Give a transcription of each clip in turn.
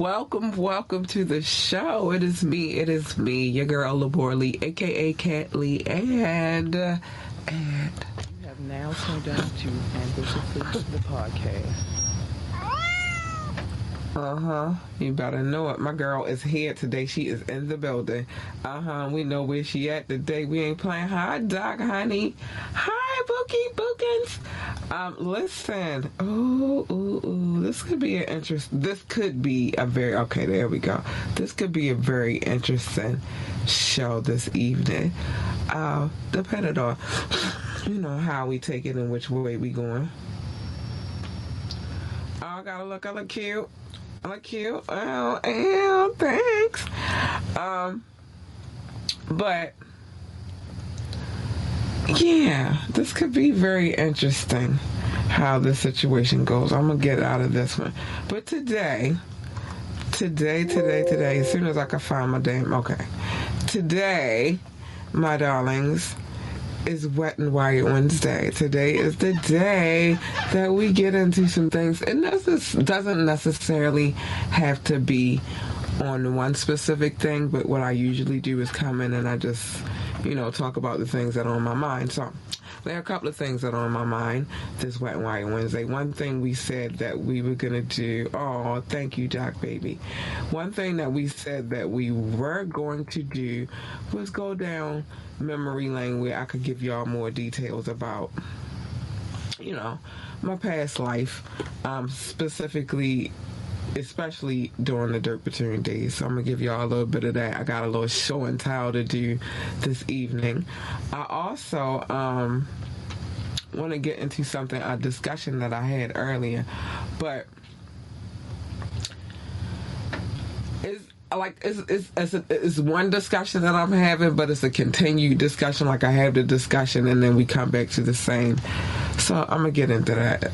welcome to the show. It is me, your girl Laborley, aka Cat Lee, and You have now turned on to Ambitiously the podcast. You better know it. My girl is here today. She is in the building. We know where she at today. We ain't playing hot dog, honey. Hi, Bookie Bookins. Listen. This could be a very okay. There we go. This could be a very interesting show this evening. Depending on how we take it and which way we going. I gotta look. I look cute. Oh, thanks. But yeah, this could be very interesting how this situation goes. I'm gonna get out of this one. But today, as soon as I can find my today, my darlings, is Wet and Wired Wednesday. Today is the day that we get into some things, and this doesn't necessarily have to be on one specific thing, but what I usually do is come in and I just, talk about the things that are on my mind. So there are a couple of things that are on my mind this Wet and Wired Wednesday. One thing we said that we were going to do, oh, thank you, Doc Baby. One thing that we said that we were going to do was go down memory lane where I could give y'all more details about, my past life, specifically, especially during the Dirt Platoon days. So I'm going to give y'all a little bit of that. I got a little show and tell to do this evening. I also want to get into a discussion that I had earlier, but it's one discussion that I'm having, but it's a continued discussion. Like I have the discussion and then we come back to the same. So I'm going to get into that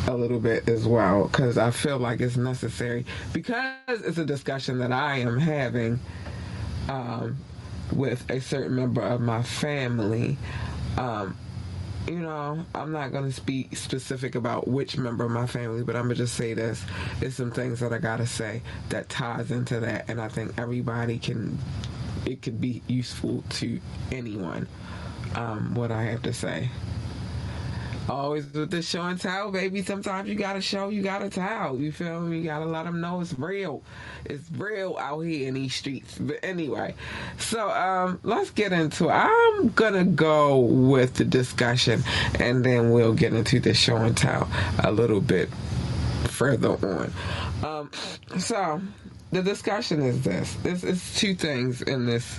a little bit as well, because I feel like it's necessary, because it's a discussion that I am having with a certain member of my family. I'm not going to speak specific about which member of my family, but I'm going to just say this. There's some things that I got to say that ties into that, and I think it could be useful to anyone, what I have to say. Always with the show and tell, baby. Sometimes you gotta show, you gotta tell. You feel me? You gotta let them know it's real. It's real out here in these streets. But anyway, so let's get into it. I'm gonna go with the discussion, and then we'll get into the show and tell a little bit further on. So the discussion is this. This is two things in this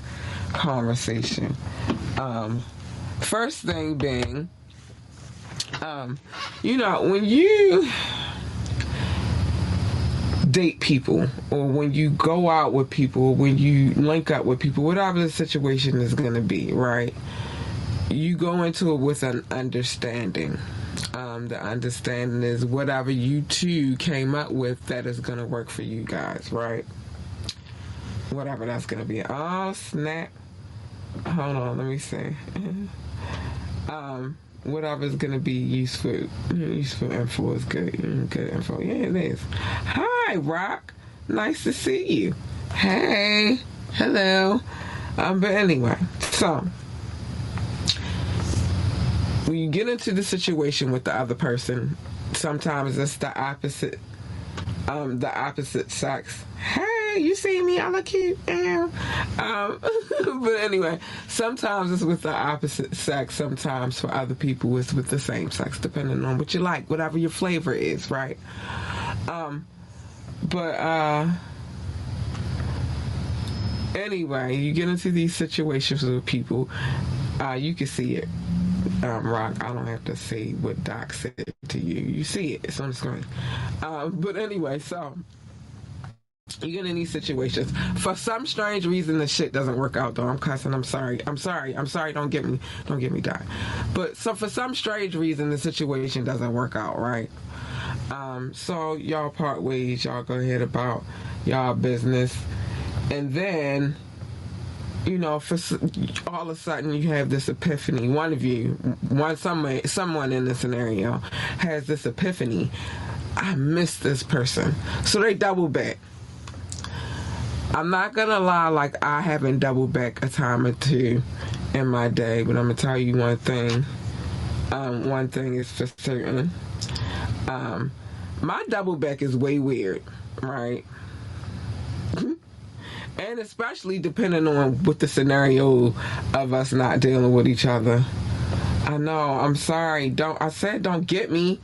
conversation. First thing being, when you date people, or when you go out with people, when you link up with people, whatever the situation is going to be, right? You go into it with an understanding. The understanding is whatever you two came up with that is going to work for you guys, right? Whatever that's going to be. Oh, snap. Hold on, let me see. Whatever's gonna be useful info is good info. Yeah, it is. Hi, Rock. Nice to see you. Hey, hello. But anyway, so when you get into the situation with the other person, sometimes it's the opposite sex. Hey, you see me? I look cute. But anyway, sometimes it's with the opposite sex. Sometimes for other people it's with the same sex, depending on what you like, whatever your flavor is, right? Anyway, you get into these situations with people, you can see it. Rock, I don't have to say what Doc said to you. You see it. It's on the screen. But anyway, so you get in these situations. For some strange reason, the shit doesn't work out, though. I'm cussing. I'm sorry. Don't get me, Doc. But so for some strange reason, the situation doesn't work out, right? So y'all part ways. Y'all go ahead about y'all business. And then, for all of a sudden you have this epiphany. Someone in the scenario has this epiphany. I miss this person. So they double back. I'm not gonna lie, like, I haven't doubled back a time or two in my day, but I'm gonna tell you one thing. One thing is for certain. My double back is way weird, right? And especially depending on what the scenario of us not dealing with each other. I know, I'm sorry. I said don't get me.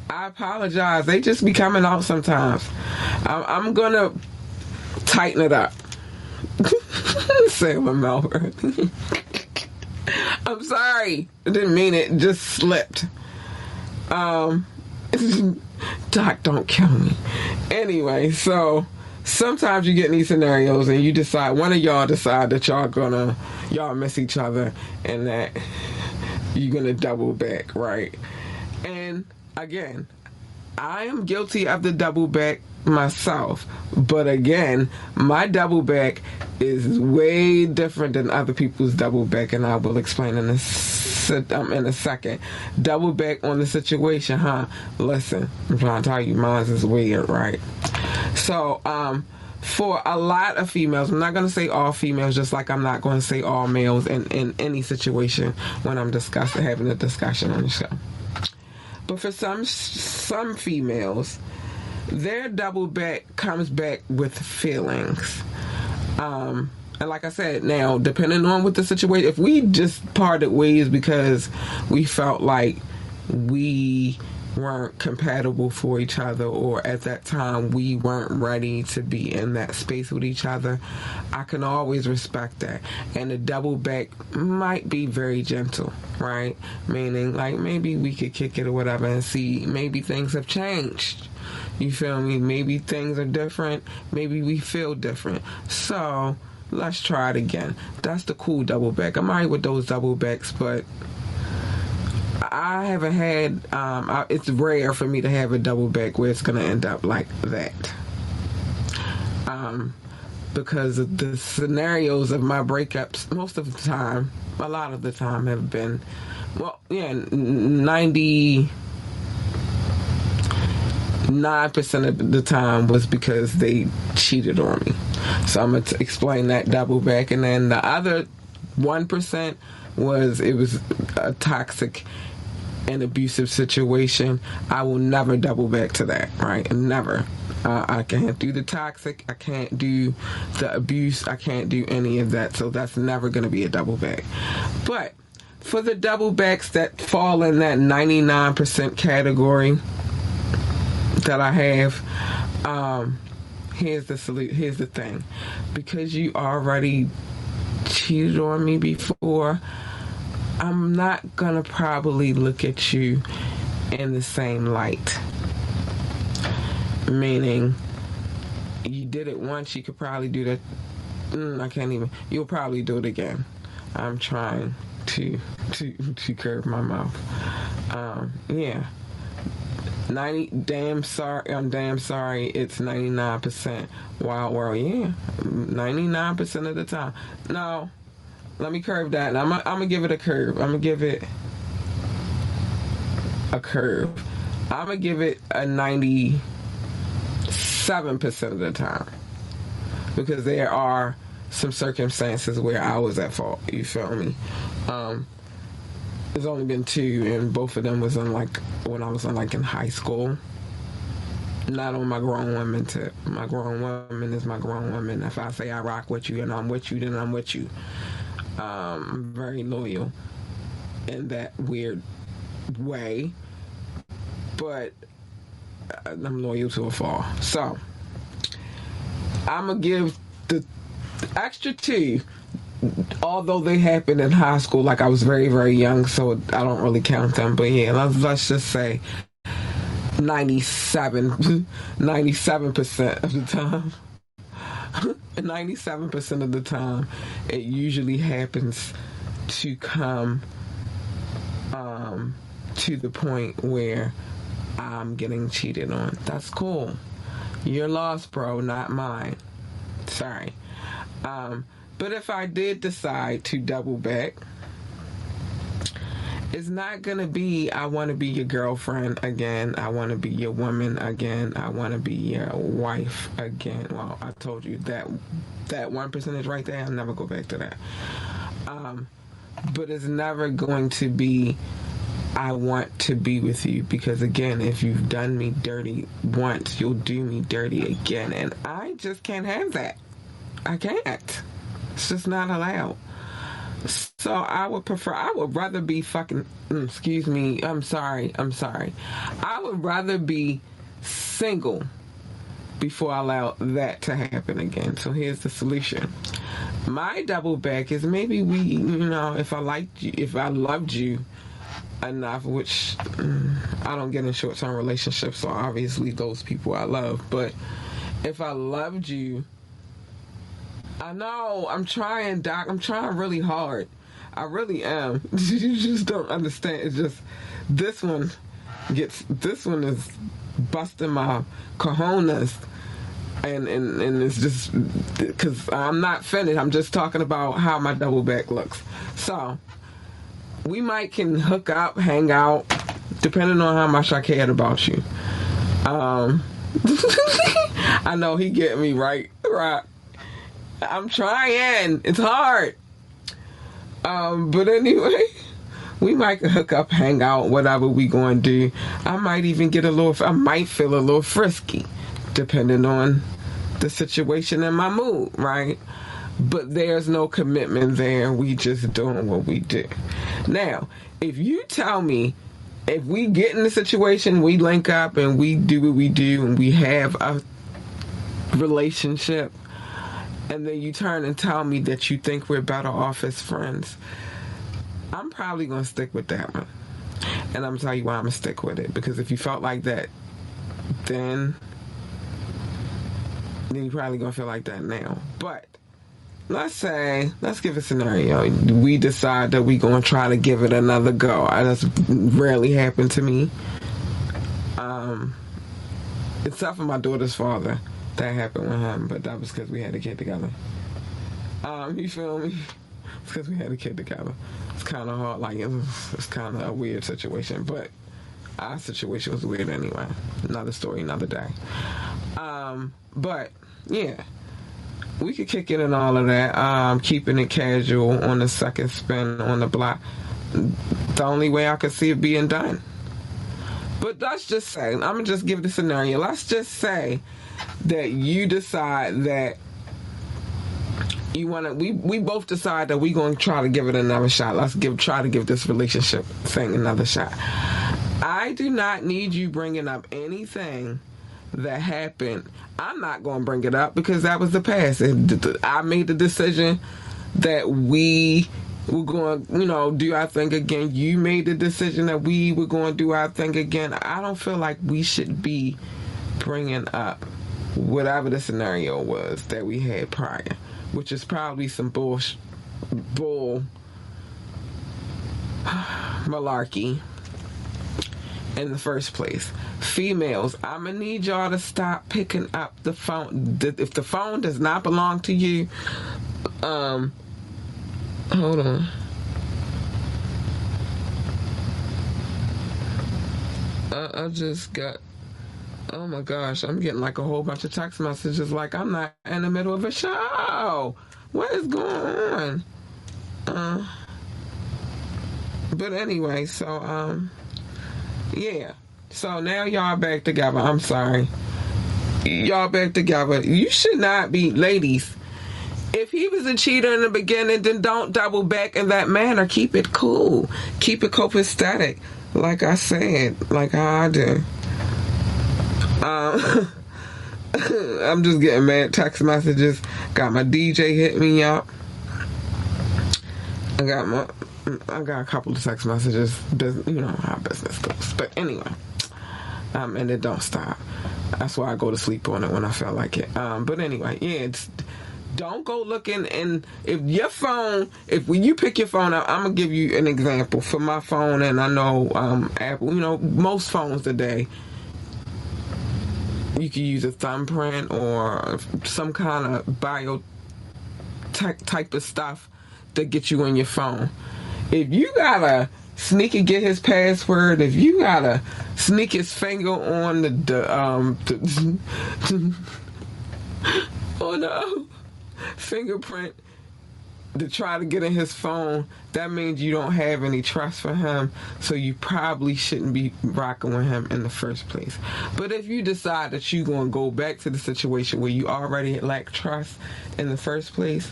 I apologize. They just be coming out sometimes. I'm gonna tighten it up. Sailor Melbourne. I'm sorry. I didn't mean it. Just slipped. Doc, don't kill me. Anyway, so sometimes you get in these scenarios and you decide, one of y'all decide that y'all miss each other and that you're gonna double back, right? And again, I am guilty of the double back myself, but again, my double back is way different than other people's double back, and I will explain in a second. Double back on the situation, huh? Listen, I'm trying to tell you, mine is weird, right? So, for a lot of females, I'm not going to say all females, just like I'm not going to say all males in any situation when I'm having a discussion on the show. But for some females, their double back comes back with feelings. And like I said, now, depending on what the situation, if we just parted ways because we felt like we weren't compatible for each other, or at that time we weren't ready to be in that space with each other, I can always respect that. And the double back might be very gentle, right? Meaning, like, maybe we could kick it or whatever and see, maybe things have changed. You feel me? Maybe things are different. Maybe we feel different. So let's try it again. That's the cool double back. I'm alright with those double backs, but I haven't had, it's rare for me to have a double back where it's going to end up like that. Because of the scenarios of my breakups, most of the time, a lot of the time have been, 99% of the time was because they cheated on me. So I'm going to explain that double back. And then the other 1% was a toxic and abusive situation. I will never double back to that, right? Never. I can't do the toxic. I can't do the abuse. I can't do any of that. So that's never going to be a double back. But for the double backs that fall in that 99% category that I have, here's the thing. Because you already cheated on me before, I'm not gonna probably look at you in the same light. Meaning, you did it once, you could probably do that. I can't even. You'll probably do it again. I'm trying to curve my mouth. Yeah. 90. Damn sorry. I'm damn sorry. It's 99%. Wild world. Yeah. 99% of the time. No. Let me curve that, and I'm gonna give it a curve. I'm gonna give it a curve. I'm gonna give it a 97% of the time, because there are some circumstances where I was at fault. You feel me? There's only been 2, and both of them was when I was in high school. Not on my grown woman tip. My grown woman is my grown woman. If I say I rock with you and I'm with you, then I'm with you. I'm very loyal in that weird way, but I'm loyal to a fault. So I'm gonna give the extra 2, although they happened in high school. Like, I was very, very young, so I don't really count them. But yeah, let's just say 97% of the time. 97% of the time, it usually happens to come to the point where I'm getting cheated on. That's cool. Your loss, bro, not mine. Sorry. But if I did decide to double back, It's not going to be, I want to be your girlfriend again. I want to be your woman again. I want to be your wife again. Well, I told you that 1% right there, I'll never go back to that. But it's never going to be, I want to be with you, because again, if you've done me dirty once, you'll do me dirty again, and I just can't have that. I can't. It's just not allowed. So I would rather be fucking, excuse me, I'm sorry. I would rather be single before I allow that to happen again. So here's the solution. My double back is maybe we, if I loved you enough, which I don't get in short-term relationships, so obviously those people I love, but if I loved you, I know, I'm trying, Doc. I'm trying really hard. I really am. You just don't understand. It's just, this one is busting my cojones. And it's just, because I'm not finished. I'm just talking about how my double back looks. So, we can hook up, hang out, depending on how much I cared about you. I know he get me right. I'm trying. It's hard. But anyway, we might hook up, hang out, whatever we going to do. I might even I might feel a little frisky, depending on the situation and my mood, right? But there's no commitment there. We just doing what we do. Now, if you tell me, if we get in the situation, we link up and we do what we do and we have a relationship, and then you turn and tell me that you think we're better off as friends, I'm probably going to stick with that one. And I'm going to tell you why I'm going to stick with it. Because if you felt like that then you're probably going to feel like that now. But let's give a scenario. We decide that we're going to try to give it another go. That's rarely happened to me. Except for my daughter's father. That happened with him, but that was because we had a kid together. You feel me? It's because we had a kid together. It's kind of hard. Like, it's kind of a weird situation, but our situation was weird anyway. Another story, another day. But, yeah. We could kick it and all of that. Keeping it casual on the second spin on the block. The only way I could see it being done. But let's just say, I'm going to just give the scenario. Let's just say that you decide that you want to, we both decide that we're going to try to give it another shot. Try to give this relationship thing another shot. I do not need you bringing up anything that happened. I'm not going to bring it up because that was the past. I made the decision that we were going to, do our thing again. You made the decision that we were going to do our thing again. I don't feel like we should be bringing up whatever the scenario was that we had prior, which is probably some bull malarkey in the first place. Females, I'm gonna need y'all to stop picking up the phone. If the phone does not belong to you, hold on. I just got, oh my gosh, I'm getting like a whole bunch of text messages like I'm not in the middle of a show. What is going on? But anyway, so, yeah. So now y'all back together. I'm sorry. Y'all back together. You should not be, ladies. If he was a cheater in the beginning, then don't double back in that manner. Keep it cool. Keep it copacetic. Like I said, like how I do. I'm just getting mad text messages. Got my DJ hit me up. I got a couple of text messages. You know how business goes. But anyway, and it don't stop. That's why I go to sleep on it when I feel like it. But anyway, yeah, don't go looking. And if your phone, when you pick your phone up, I'm gonna give you an example for my phone. And I know Apple, most phones today, you can use a thumbprint or some kind of bio type of stuff that gets you on your phone. If you got a sneak and get his password, if you gotta sneak his finger on the on the fingerprint to try to get in his phone, that means you don't have any trust for him, so you probably shouldn't be rocking with him in the first place. But if you decide that you're going to go back to the situation where you already lack trust in the first place,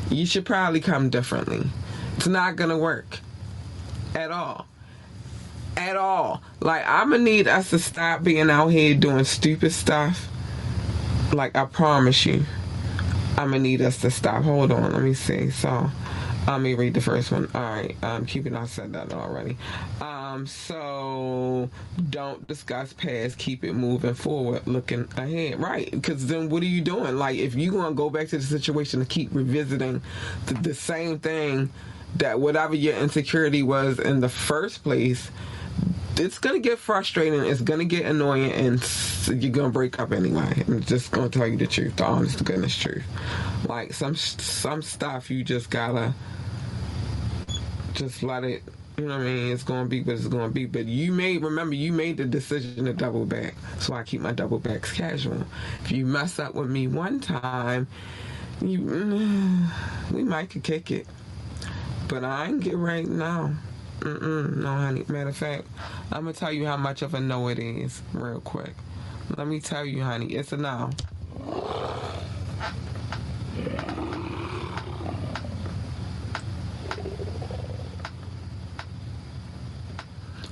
you should probably come differently. It's not going to work at all. At all. Like, I'm going to need us to stop being out here doing stupid stuff. Like, I promise you. I'm going to need us to stop. Hold on, let me see. So, let me read the first one. Alright, keeping, I said that already. So, don't discuss past, keep it moving forward, looking ahead. Right, because then what are you doing? Like, if you're going to go back to the situation to keep revisiting the same thing, that whatever your insecurity was in the first place, it's going to get frustrating, it's going to get annoying, and you're going to break up anyway. I'm just going to tell you the truth, the honest to goodness truth. Like, some stuff you just gotta just let it, you know what I mean? It's going to be what it's going to be. But you made the decision to double back. So I keep my double backs casual. If you mess up with me one time, we might could kick it. But I ain't get right now. No, honey. Matter of fact, I'm going to tell you how much of a no it is real quick. Let me tell you, honey. It's a no.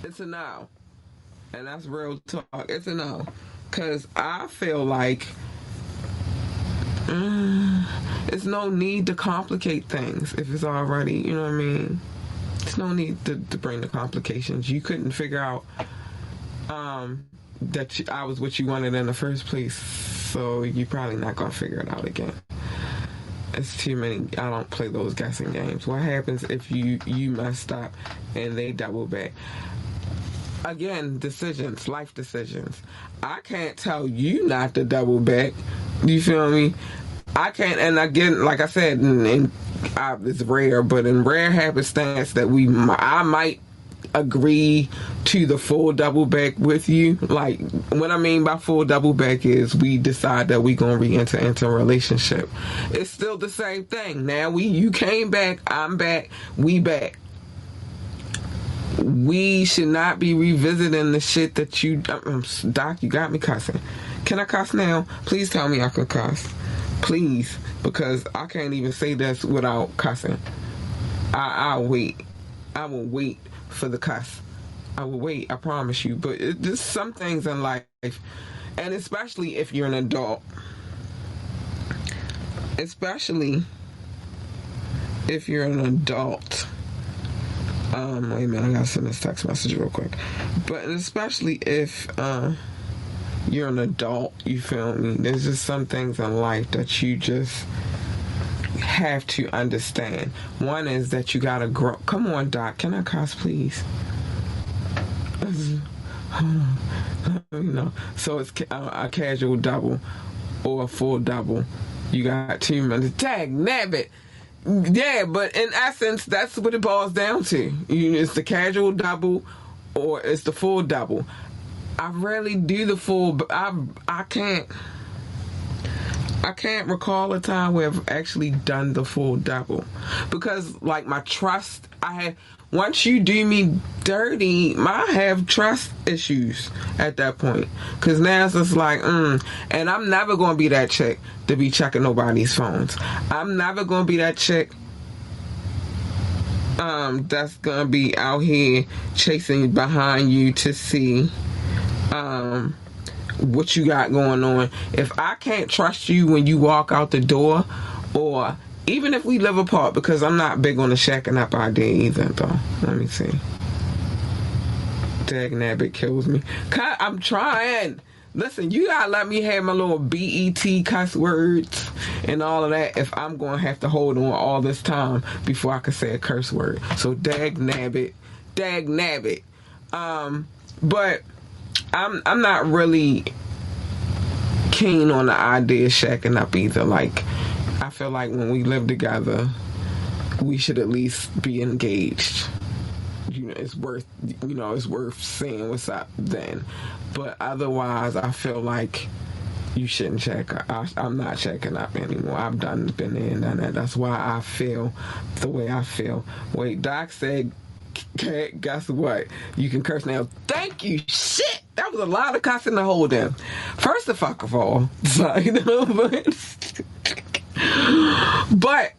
It's a no. And that's real talk. It's a no. Because I feel like there's no need to complicate things if it's already, you know what I mean? There's no need to bring the complications. You couldn't figure out that I was what you wanted in the first place, so you're probably not going to figure it out again. It's too many. I don't play those guessing games. What happens if you messed up and they double back? Again, decisions, life decisions. I can't tell you not to double back. You feel me? I can't, and again, like I said, it's rare, but in rare happenstance that I might agree to the full double back with you. Like, what I mean by full double back is we decide that we gonna re-enter into a relationship. It's still the same thing. Now you came back, I'm back, we back. We should not be revisiting the shit that you, Doc, you got me cussing. Can I cuss now? Please tell me I can cuss. Please, because I can't even say this without cussing. I'll wait. I will wait for the cuss. I will wait, I promise you. But there's some things in life, and especially if you're an adult. Especially if you're an adult. Wait a minute, I gotta send this text message real quick. But especially if you're an adult, you feel me? There's just some things in life that you just have to understand. One is that you gotta grow. Come on, Doc, can I cuss, please? So it's a casual double or a full double. You got 2 minutes. Tag, nabbit. Yeah, but in essence, that's what it boils down to. It's the casual double or it's the full double. I rarely do the full, but I can't recall a time where I've actually done the full double. Because, like, my trust, once you do me dirty, I have trust issues at that point. Because now it's just like, and I'm never going to be that chick to be checking nobody's phones. I'm never going to be that chick that's going to be out here chasing behind you to see what you got going on. If I can't trust you when you walk out the door, or even if we live apart, because I'm not big on the shacking up idea either, though. Let me see. Dag nabbit kills me. I'm trying. Listen, you gotta let me have my little BET cuss words and all of that if I'm gonna have to hold on all this time before I can say a curse word. So dag nabbit. But I'm not really keen on the idea of shacking up either. Like, I feel like when we live together, we should at least be engaged. it's worth, it's worth seeing what's up then. But otherwise, I feel like you shouldn't check. I'm not checking up anymore. I've been there and done that. That's why I feel the way I feel. Wait, Doc said, guess what? You can curse now. Thank you. Shit, that was a lot of cussing to hold in. First of all, so, but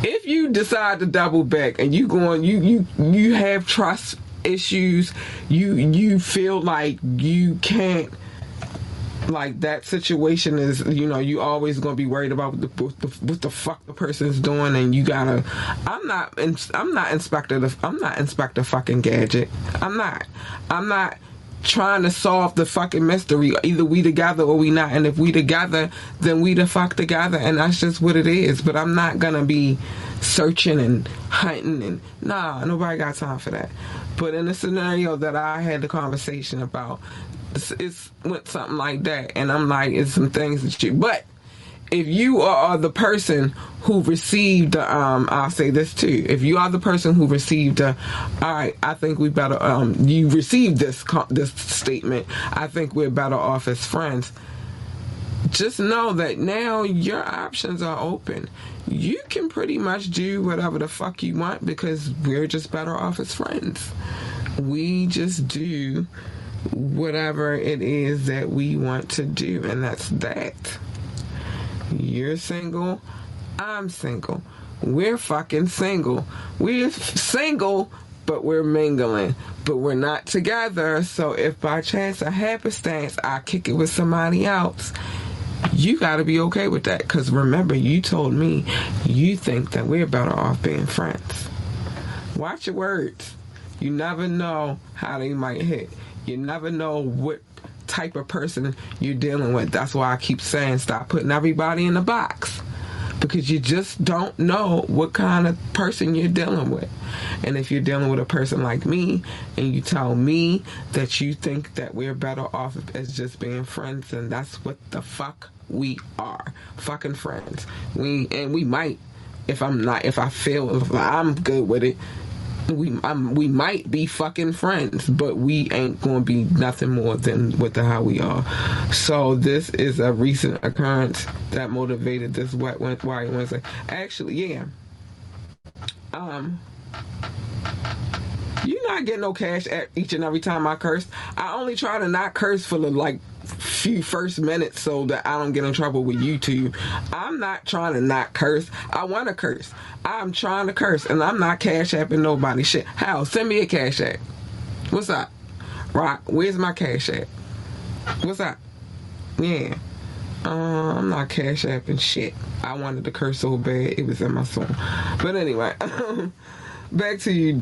if you decide to double back and you have trust issues, you feel like you can't, like that situation is, you always gonna be worried about what the fuck the person's doing, and you gotta. I'm not Inspector fucking Gadget. I'm not trying to solve the fucking mystery. Either we together or we not, and if we together, then we the fuck together, and that's just what it is. But I'm not gonna be searching and hunting, and nobody got time for that. But in the scenario that I had the conversation about, it's went something like that, and I'm like, it's some things that you. But if you are the person who received the, I'll say this too. If you are the person who received all right, I think we better. You received this statement. I think we're better off as friends. Just know that now your options are open. You can pretty much do whatever the fuck you want because we're just better off as friends. We just do whatever it is that we want to do, and that's that. You're single, I'm single. We're fucking single. We're single, but we're mingling. But we're not together, so if by chance or happenstance I kick it with somebody else, you gotta be okay with that. Because remember, you told me you think that we're better off being friends. Watch your words. You never know how they might hit. You never know what type of person you're dealing with. That's why I keep saying stop putting everybody in a box, because you just don't know what kind of person you're dealing with. And if you're dealing with a person like me and you tell me that you think that we're better off as just being friends, then that's what the fuck we are, fucking friends. We might, if I feel if I'm good with it, we might be fucking friends, but we ain't gonna be nothing more than what the hell we are. So this is a recent occurrence that motivated this White Wednesday. Actually, yeah. You're not getting no cash at each and every time I curse. I only try to not curse for the few first minutes so that I don't get in trouble with YouTube. I'm not trying to not curse. I want to curse. I'm trying to curse, and I'm not cash apping nobody. Shit. Hal, send me a cash app. What's up? Rock, where's my cash app? What's up? Yeah. I'm not cash apping shit. I wanted to curse so bad it was in my soul. But anyway. Back to you.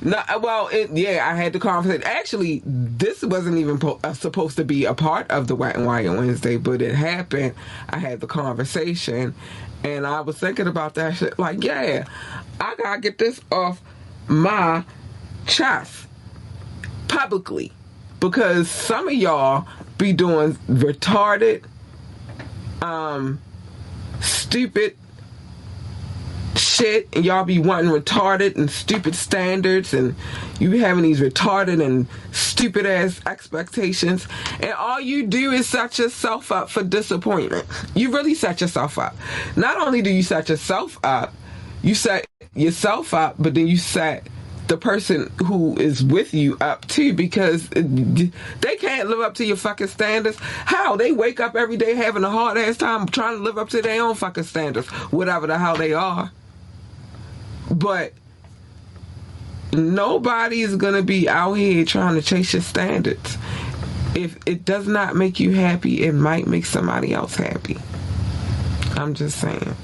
I had the conversation. Actually, this wasn't even supposed to be a part of the White and White Wednesday, but it happened. I had the conversation, and I was thinking about that shit. Like, yeah, I gotta get this off my chest publicly, because some of y'all be doing retarded, stupid shit, and y'all be wanting retarded and stupid standards, and you be having these retarded and stupid ass expectations, and all you do is set yourself up for disappointment. You really set yourself up. Not only do you set yourself up, you set yourself up, but then you set the person who is with you up too, because they can't live up to your fucking standards. How? They wake up every day having a hard ass time trying to live up to their own fucking standards, whatever the hell they are. But nobody is going to be out here trying to chase your standards. If it does not make you happy, it might make somebody else happy. I'm just saying.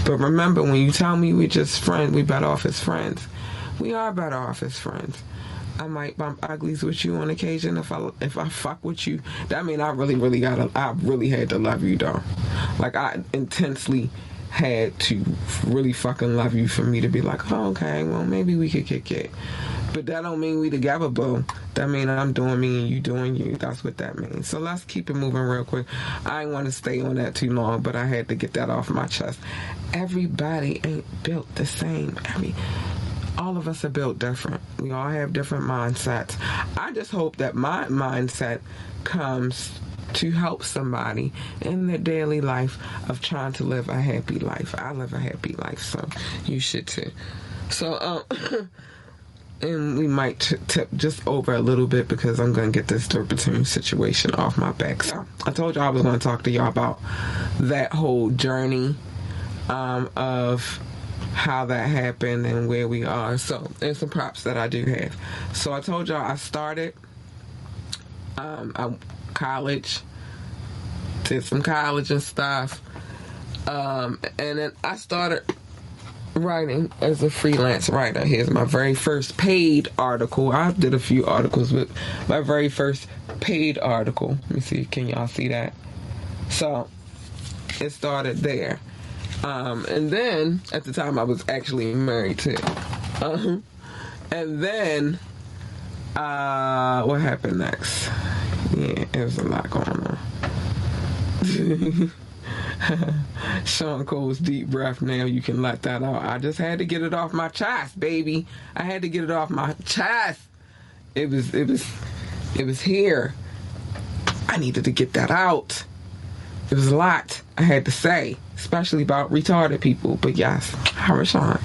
But remember, when you tell me we're just friends, we better off as friends. We are better off as friends. I might bump uglies with you on occasion if I fuck with you. That mean I really had to love you though. Like, I intensely had to really fucking love you for me to be like, oh, okay, well, maybe we could kick it. But that don't mean we together, boo. That mean I'm doing me and you doing you. That's what that means. So let's keep it moving real quick. I ain't want to stay on that too long, but I had to get that off my chest. Everybody ain't built the same. All of us are built different. We all have different mindsets. I just hope that my mindset comes to help somebody in their daily life of trying to live a happy life. I live a happy life, so you should too. So, and we might tip just over a little bit because I'm going to get this turpitude situation off my back. So I told y'all I was going to talk to y'all about that whole journey of how that happened and where we are. So there's some props that I do have. So I told y'all I started college, did some college and stuff, and then I started writing as a freelance writer. Here's my very first paid article. I did a few articles, but my very first paid article. Let me see, can y'all see that? So it started there. And then at the time I was actually married too. And then what happened next? Yeah, there was a lot going on. Sean Cole's deep breath. Now you can let that out. I just had to get it off my chest, baby. I had to get it off my chest. It was here. I needed to get that out. It was a lot I had to say, especially about retarded people. But yes, Sean.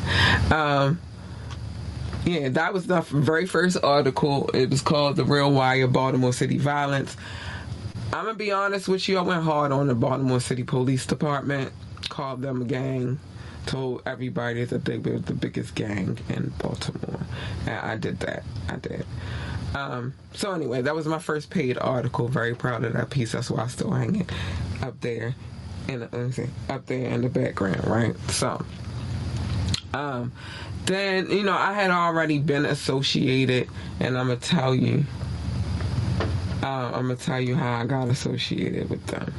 Yeah, that was the very first article. It was called The Real Wire, Baltimore City Violence. I'm going to be honest with you. I went hard on the Baltimore City Police Department. Called them a gang. Told everybody that they were the biggest gang in Baltimore. And I did that. I did. So anyway, that was my first paid article. Very proud of that piece. That's why I still hang it up there in the background, right? So, then, I had already been associated, and I'm going to tell you how I got associated with them.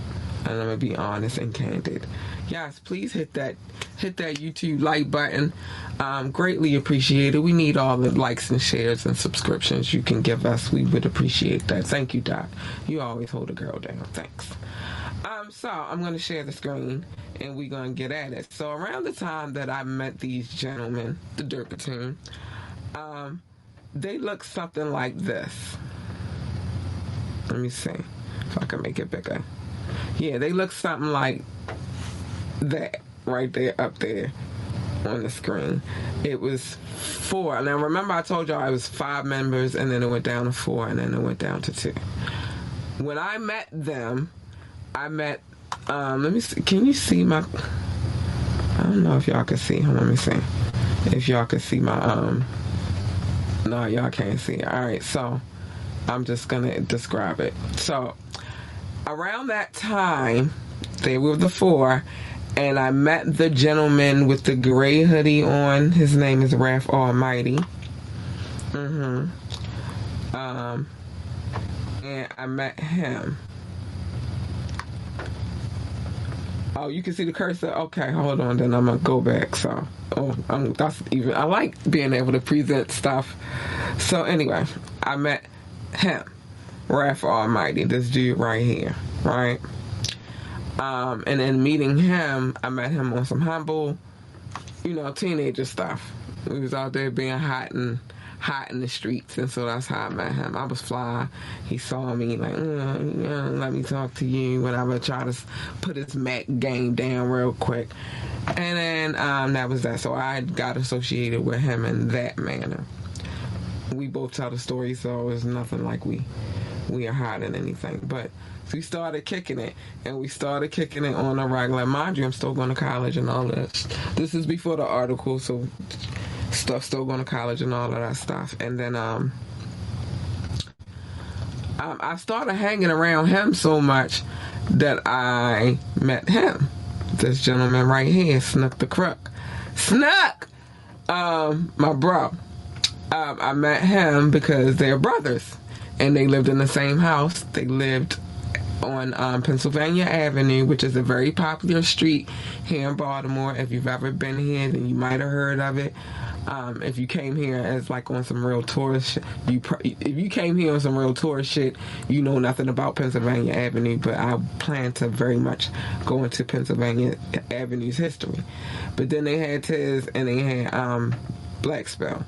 And I'm going to be honest and candid. Yes, please hit that YouTube like button. Greatly appreciate it. We need all the likes and shares and subscriptions you can give us. We would appreciate that. Thank you, Doc. You always hold a girl down. Thanks. So I'm going to share the screen and we're going to get at it. So around the time that I met these gentlemen, the Durkatoon, they look something like this. Let me see if I can make it bigger. Yeah, they look something like that right there, up there on the screen. It was 4. Now remember I told y'all it was 5 members and then it went down to 4 and then it went down to 2. When I met them, let me see, can you see my, I don't know if y'all can see, hold on, let me see if y'all can see my, no, y'all can't see. Alright, so I'm just gonna describe it. So around that time, they were the 4, and I met the gentleman with the gray hoodie on. His name is Raph Almighty. And I met him. Oh, you can see the cursor? Okay, hold on, then I'm gonna go back. So, I like being able to present stuff. So anyway, I met him, Raph Almighty, this dude right here, right? And in meeting him, I met him on some humble, teenager stuff. We was out there being hot in the streets, and so that's how I met him. I was fly. He saw me like, let me talk to you. Whatever. Try to put his Mac game down real quick, and then that was that. So I got associated with him in that manner. We both tell the story, so it's nothing like we are hiding anything, but. So we started kicking it, and we started kicking it on a regular. Mind you, I'm still going to college and all this. This is before the article, so still going to college and all of that stuff. And then I started hanging around him so much that I met him. This gentleman right here, Snook the Crook. Snook! My bro. I met him because they're brothers, and they lived in the same house. They lived on Pennsylvania Avenue, which is a very popular street here in Baltimore. If you've ever been here, then you might have heard of it. If you came here as like on some real tourist shit, if you came here on some real tourist shit, you know nothing about Pennsylvania Avenue, but I plan to very much go into Pennsylvania Avenue's history. But then they had Tiz and they had Black Spell.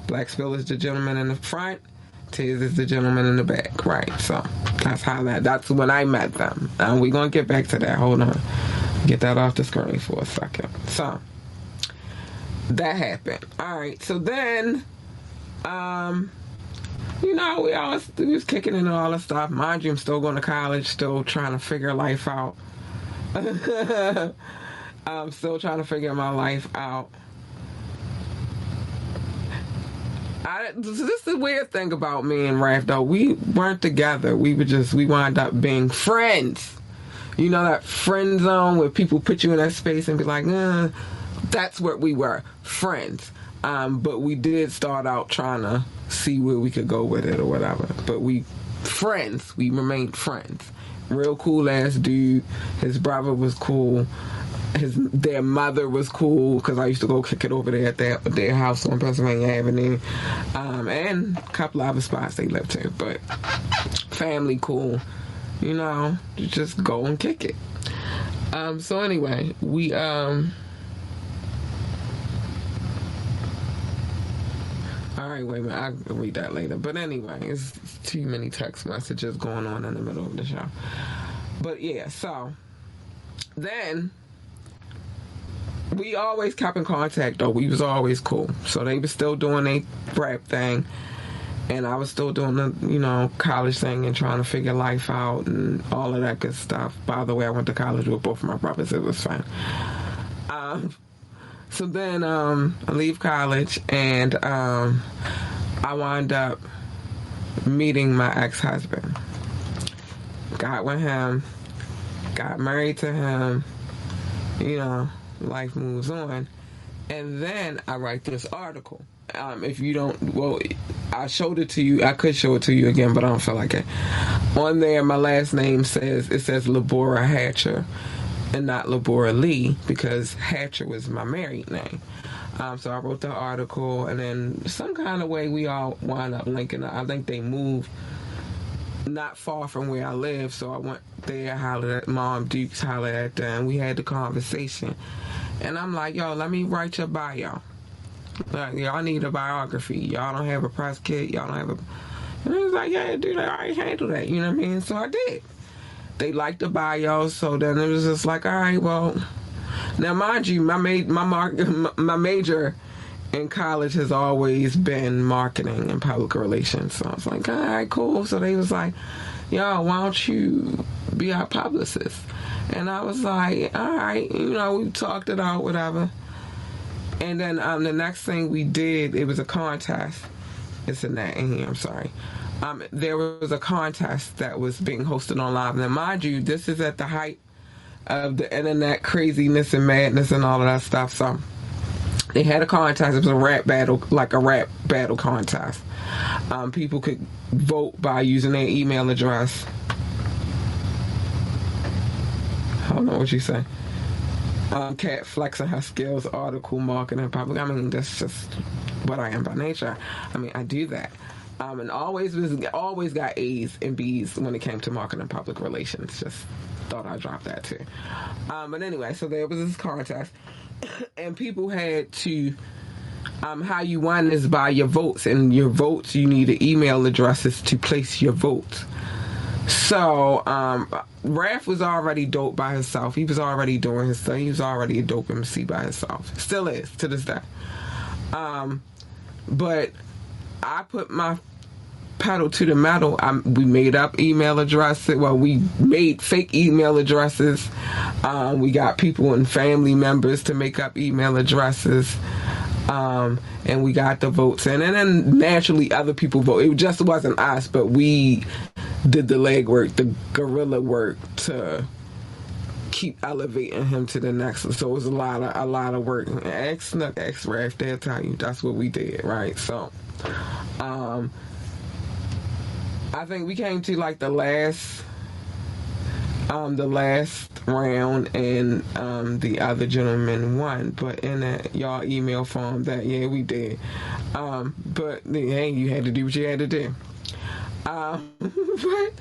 Black Spell is the gentleman in the front, Tiz is the gentleman in the back, right? So that's when I met them. We're gonna get back to that. Hold on. Get that off the screen for a second. So that happened. Alright, so then we was kicking in all the stuff. Mind you, I'm still going to college, still trying to figure life out. I'm still trying to figure my life out. This is the weird thing about me and Raph, though. We weren't together. We wound up being friends. You know that friend zone where people put you in that space and be like, that's what we were, friends. But we did start out trying to see where we could go with it or whatever. But we remained friends. Real cool ass dude. His brother was cool. Their mother was cool because I used to go kick it over there at their house on Pennsylvania Avenue, and a couple other spots they lived to. But family cool, just go and kick it. So anyway, we all right, wait a minute, I'll read that later. But anyway, it's too many text messages going on in the middle of the show. But yeah, so then we always kept in contact, though. We was always cool. So they was still doing their rap thing, and I was still doing the, college thing and trying to figure life out and all of that good stuff. By the way, I went to college with both of my brothers. It was fun. So then I leave college, and I wound up meeting my ex-husband. Got with him, got married to him, life moves on. And then I write this article. If you don't, I showed it to you. I could show it to you again, but I don't feel like it. On there, my last name says Labora Hatcher and not Labora Lee, because Hatcher was my married name. So I wrote the article, and then some kind of way we all wound up linking up. I think they moved not far from where I live, so I went there, hollered at Mom Dukes, hollered at them, and we had the conversation. And I'm like, yo, let me write your bio. Like, y'all need a biography. Y'all don't have a press kit. Y'all don't have a... And he was like, yeah, dude, I already handle that. You know what I mean? So I did. They liked the bio, so then it was just like, all right, well... Now, mind you, my major in college has always been marketing and public relations. So I was like, all right, cool. So they was like, yo, why don't you be our publicist? And I was like, all right, we talked it out, whatever. And then the next thing we did, it was a contest. It's in that in here, I'm sorry. There was a contest that was being hosted online. Now, mind you, this is at the height of the internet craziness and madness and all of that stuff. So they had a contest. It was a rap battle, like a rap battle contest. People could vote by using their email address. I don't know what you say. Cat flexing her skills, article marketing, public. I mean, that's just what I am by nature. I mean, I do that. And always got A's and B's when it came to marketing and public relations. Just thought I'd drop that too. But anyway, so there was this contest, and people had to. How you won is by your votes, and your votes, you need email addresses to place your votes. So, Raph was already dope by himself. He was already doing his thing. He was already a dope MC by himself. Still is, to this day. But I put my pedal to the metal. We made up email addresses. Well, we made fake email addresses. We got people and family members to make up email addresses. And we got the votes in. And then naturally other people vote. It just wasn't us, but we did the legwork, the guerrilla work to keep elevating him to the next. So it was a lot of work. X-Raf, they'll tell you that's what we did, right? So I think we came to like the last the last round, and the other gentleman won. But in that y'all email form that we did. But hey, you had to do what you had to do. But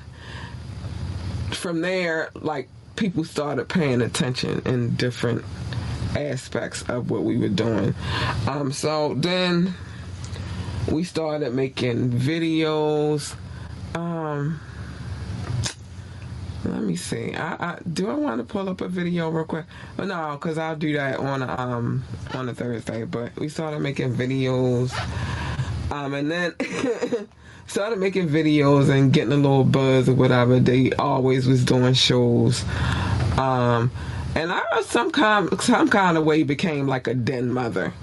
from there, like, people started paying attention in different aspects of what we were doing. So then we started making videos. Let me see. Do I want to pull up a video real quick? But no, because I'll do that on a Thursday. But we started making videos, and then started making videos and getting a little buzz or whatever. They always was doing shows, and I some kind of way became like a den mother,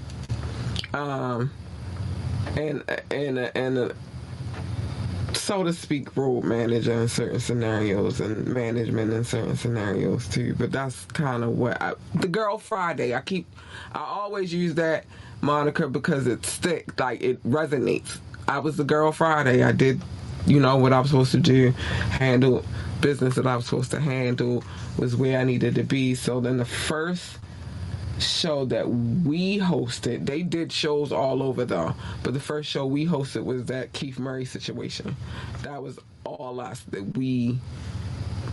and so to speak, road manager in certain scenarios and management in certain scenarios too. But that's kind of what the Girl Friday. I always use that moniker because it sticks, like it resonates. I was the Girl Friday. I did, what I was supposed to do, handle business that I was supposed to handle, was where I needed to be. So then the first show that we hosted, they did shows all over though, but the first show we hosted was that Keith Murray situation. That was all us, that we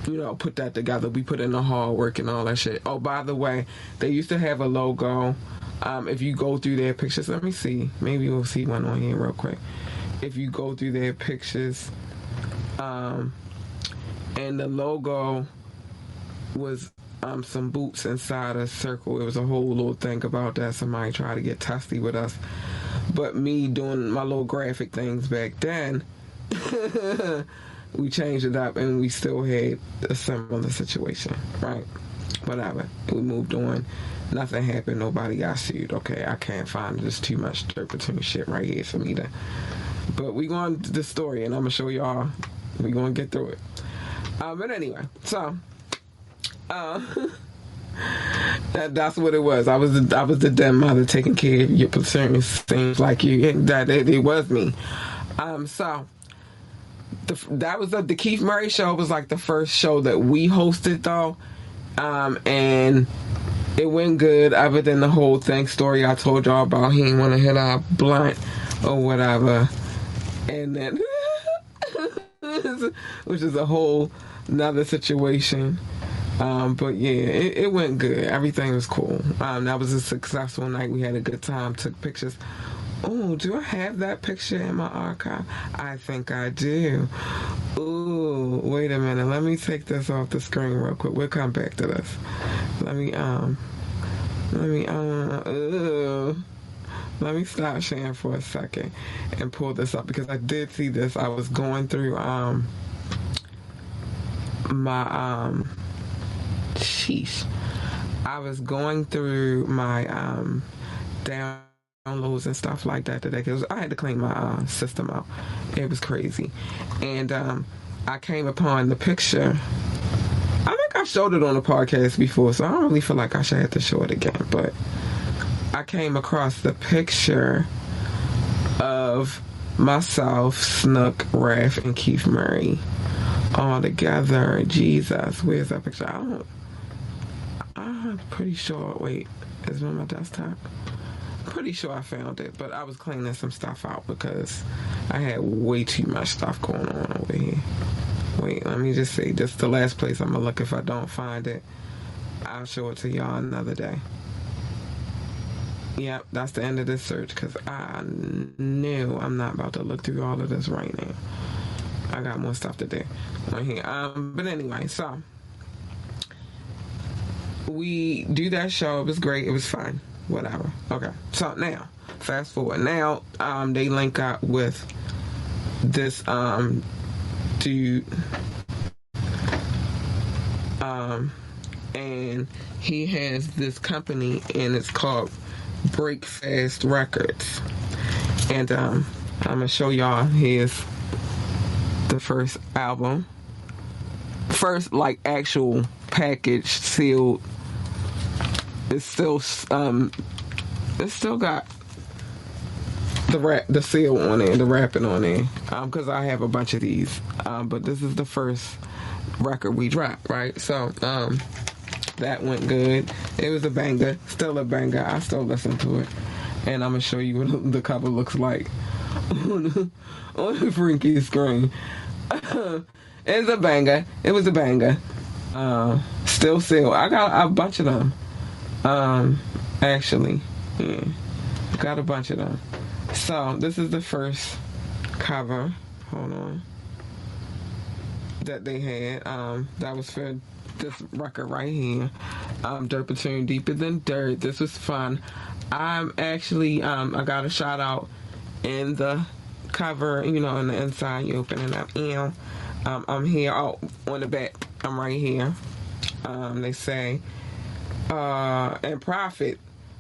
put that together. We put in the hard work and all that shit. Oh, by the way, they used to have a logo. If you go through their pictures, let me see, maybe we'll see one on here real quick. If you go through their pictures, and the logo was some boots inside a circle. It was a whole little thing about that. Somebody tried to get testy with us. But me doing my little graphic things back then, we changed it up and we still had a similar situation, right? Whatever. We moved on. Nothing happened. Nobody got sued. Okay, I can't find just too much turpitude shit right here for me to. But we going to the story and I'm going to show y'all. We going to get through it. But anyway, so that's what it was. I was the den mother taking care of your concerns. Things like you. That it was me. So that was the Keith Murray show was like the first show that we hosted though, and it went good. Other than the whole thing story I told y'all about, he didn't want to hit our blunt or whatever, and then which is a whole another situation. But yeah, it went good. Everything was cool. That was a successful night. We had a good time. Took pictures. Oh, do I have that picture in my archive? I think I do. Ooh, wait a minute. Let me take this off the screen real quick. We'll come back to this. Let me stop sharing for a second and pull this up because I did see this. I was going through I was going through my downloads and stuff like that today because I had to clean my system out. It was crazy. And I came upon the picture. I think I showed it on the podcast before, so I don't really feel like I should have to show it again. But I came across the picture of myself, Snook, Raph, and Keith Murray all together. Jesus, where's that picture? I'm pretty sure. Wait, is it on my desktop? Pretty sure I found it, but I was cleaning some stuff out because I had way too much stuff going on over here. Wait, let me just see. This is the last place I'm gonna look. If I don't find it, I'll show it to y'all another day. Yep, that's the end of this search because I knew I'm not about to look through all of this right now. I got more stuff to do on here. But anyway, so we do that show. It was great. It was fun. Whatever. Okay. So now, fast forward. Now, they link up with this dude, and he has this company, and it's called Breakfast Records. And I'm gonna show y'all his the first album, first like actual package sealed. It's still got the seal on it, the wrapping on it, because I have a bunch of these. But this is the first record we dropped, right? So, that went good. It was a banger. Still a banger. I still listen to it. And I'm going to show you what the cover looks like on the freaky screen. It's a banger. It was a banger. Still. I got a bunch of them. Actually. Yeah. Got a bunch of them. So, this is the first cover. Hold on. That they had. That was for this record right here. Dirt Platoon, Deeper Than Dirt. This was fun. I'm actually, I got a shout out in the cover, in the inside. You open it up. I'm here. Oh, on the back. I'm right here. They say, and Prophet.